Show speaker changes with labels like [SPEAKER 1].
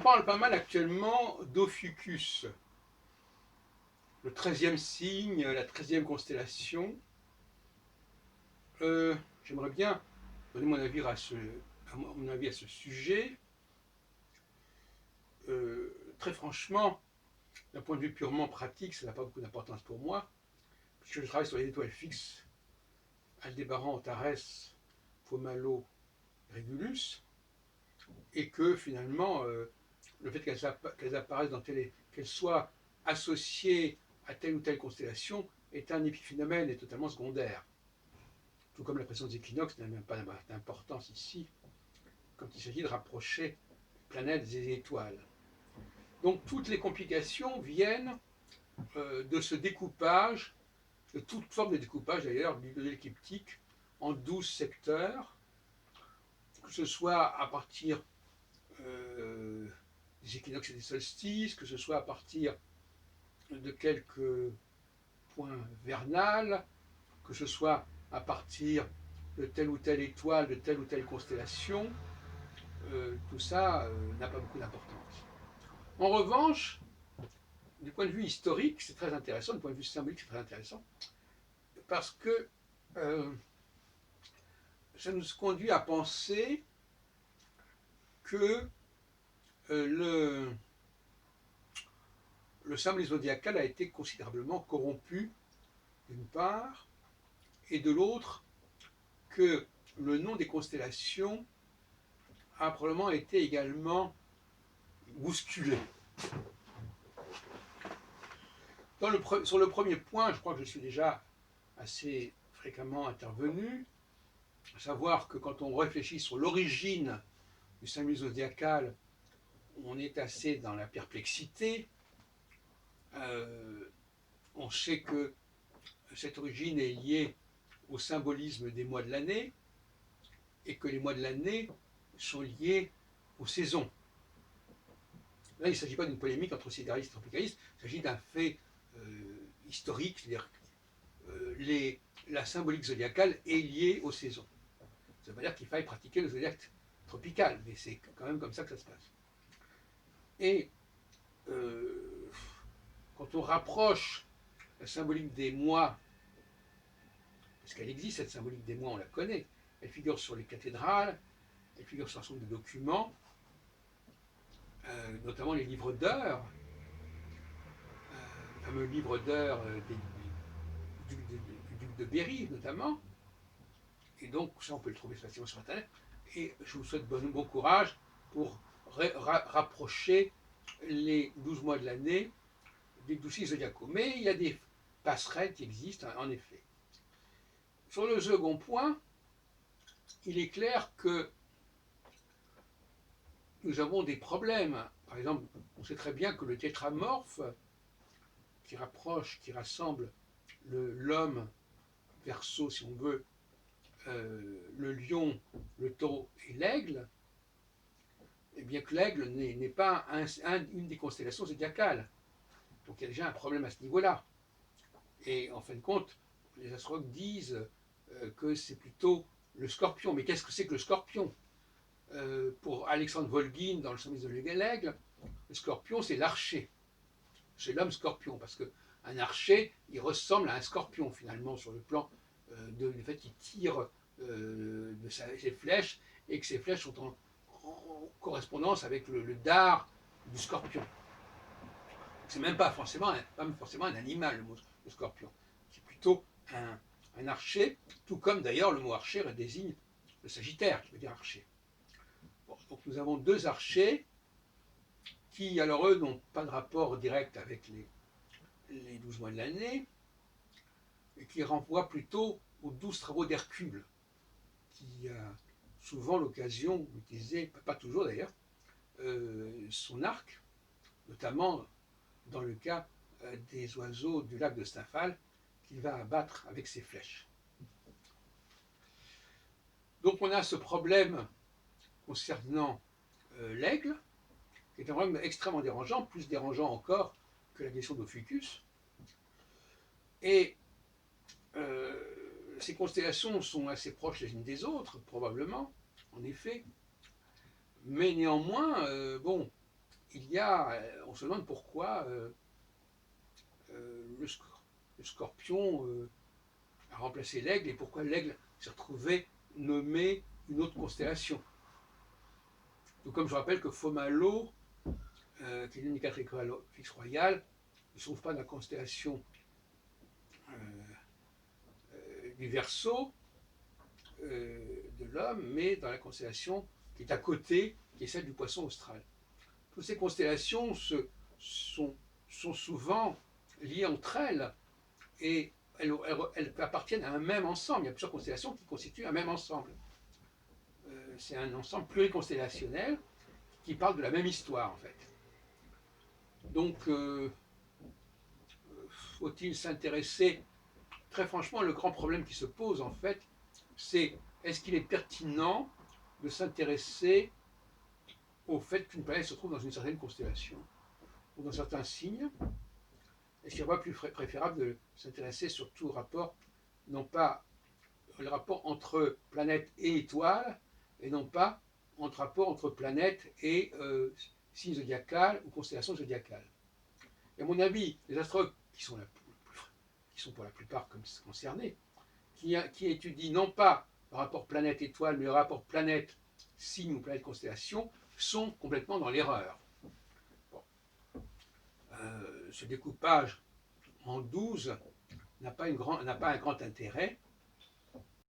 [SPEAKER 1] parle pas mal actuellement d'Ophiuchus, le 13e signe, la 13e constellation. J'aimerais bien donner mon avis à ce sujet. Très franchement, d'un point de vue purement pratique, ça n'a pas beaucoup d'importance pour moi, puisque je travaille sur les étoiles fixes, Aldébaran, Antares, Pomalo, Régulus, et que finalement, le fait qu'elles apparaissent qu'elles soient associées à telle ou telle constellation est un épiphénomène et totalement secondaire. Tout comme la présence des équinoxes n'a même pas d'importance ici, quand il s'agit de rapprocher les planètes et étoiles. Donc toutes les complications viennent de ce découpage, de toute forme de découpage d'ailleurs, de l'écliptique, en 12 secteurs, que ce soit à partir des équinoxes et des solstices, que ce soit à partir de quelques points vernals, que ce soit à partir de telle ou telle étoile, de telle ou telle constellation, tout ça n'a pas beaucoup d'importance. En revanche, du point de vue historique, c'est très intéressant, du point de vue symbolique, c'est très intéressant, parce que ça nous conduit à penser que le symbole zodiacal a été considérablement corrompu, d'une part, et de l'autre, que le nom des constellations a probablement été également bousculé. Sur le premier point, je crois que je suis déjà assez fréquemment intervenu, à savoir que quand on réfléchit sur l'origine du symbole zodiacal, on est assez dans la perplexité. On sait que cette origine est liée au symbolisme des mois de l'année et que les mois de l'année sont liés aux saisons. Là, il ne s'agit pas d'une polémique entre sidéralistes et tropicalistes, il s'agit d'un fait historique, c'est-à-dire la symbolique zodiacale est liée aux saisons. Ça ne veut pas dire qu'il faille pratiquer le zodiaque tropical, mais c'est quand même comme ça que ça se passe. Et quand on rapproche la symbolique des mois, parce qu'elle existe, cette symbolique des mois, on la connaît, elle figure sur les cathédrales, elle figure sur un certain nombre de documents, notamment les livres d'heures, le fameux livre d'heures du duc de Berry notamment, et donc ça on peut le trouver facilement sur internet, et je vous souhaite bon courage pour rapprocher les 12 mois de l'année des 12 signes zodiacaux. Mais il y a des passerelles qui existent en effet. Sur le second point, il est clair que nous avons des problèmes. Par exemple, on sait très bien que le tétramorphe, qui rassemble l'homme, Verseau si on veut, le lion, le taureau et l'aigle, et bien que l'aigle n'est pas une des constellations zodiacales. Donc il y a déjà un problème à ce niveau-là. Et en fin de compte, les astrologues disent que c'est plutôt le scorpion. Mais qu'est-ce que c'est que le scorpion? Pour Alexandre Volgin, dans le symbolisme de l'aigle, le scorpion, c'est l'archer. C'est l'homme scorpion, parce qu'un archer, il ressemble à un scorpion, finalement, sur le plan du fait qu'il tire ses flèches, et que ces flèches sont en correspondance avec le dard du scorpion. C'est même pas forcément un animal, le scorpion. C'est plutôt un archer, tout comme d'ailleurs le mot archer désigne le sagittaire, qui veut dire archer. Bon, donc nous avons deux archers qui, alors eux, n'ont pas de rapport direct avec les 12 mois de l'année, et qui renvoient plutôt aux 12 travaux d'Hercule, qui a souvent l'occasion d'utiliser, pas toujours d'ailleurs, son arc, notamment dans le cas des oiseaux du lac de Stymphale, qu'il va abattre avec ses flèches. Donc on a ce problème concernant l'aigle, qui est un problème extrêmement dérangeant, plus dérangeant encore que la question d'Ophiuchus. Et ces constellations sont assez proches les unes des autres, probablement, en effet. Mais néanmoins, bon, on se demande pourquoi le scorpion a remplacé l'aigle et pourquoi l'aigle s'est retrouvé nommé une autre constellation. Tout comme je rappelle que Fomalhaut, qui est l'indicateur étoile fixe royale, ne se trouve pas dans la constellation du Verseau de l'homme, mais dans la constellation qui est à côté, qui est celle du Poisson austral. Toutes ces constellations sont souvent liées entre elles et elles appartiennent à un même ensemble. Il y a plusieurs constellations qui constituent un même ensemble. C'est un ensemble pluriconstellationnel qui parle de la même histoire en fait. Donc, faut-il s'intéresser? Très franchement, le grand problème qui se pose en fait, c'est est-ce qu'il est pertinent de s'intéresser au fait qu'une planète se trouve dans une certaine constellation ou dans certains signes? Est-ce qu'il n'est pas plus préférable de s'intéresser surtout au rapport, non pas le rapport entre planète et étoile, et non pas rapport entre planète et signe zodiacal ou constellation zodiacale? Et à mon avis, les astrologues qui sont pour la plupart concernés, qui étudient non pas le rapport planète-étoile, mais le rapport planète-signe ou planète-constellation, sont complètement dans l'erreur. Bon. Ce découpage en 12 n'a pas un grand intérêt,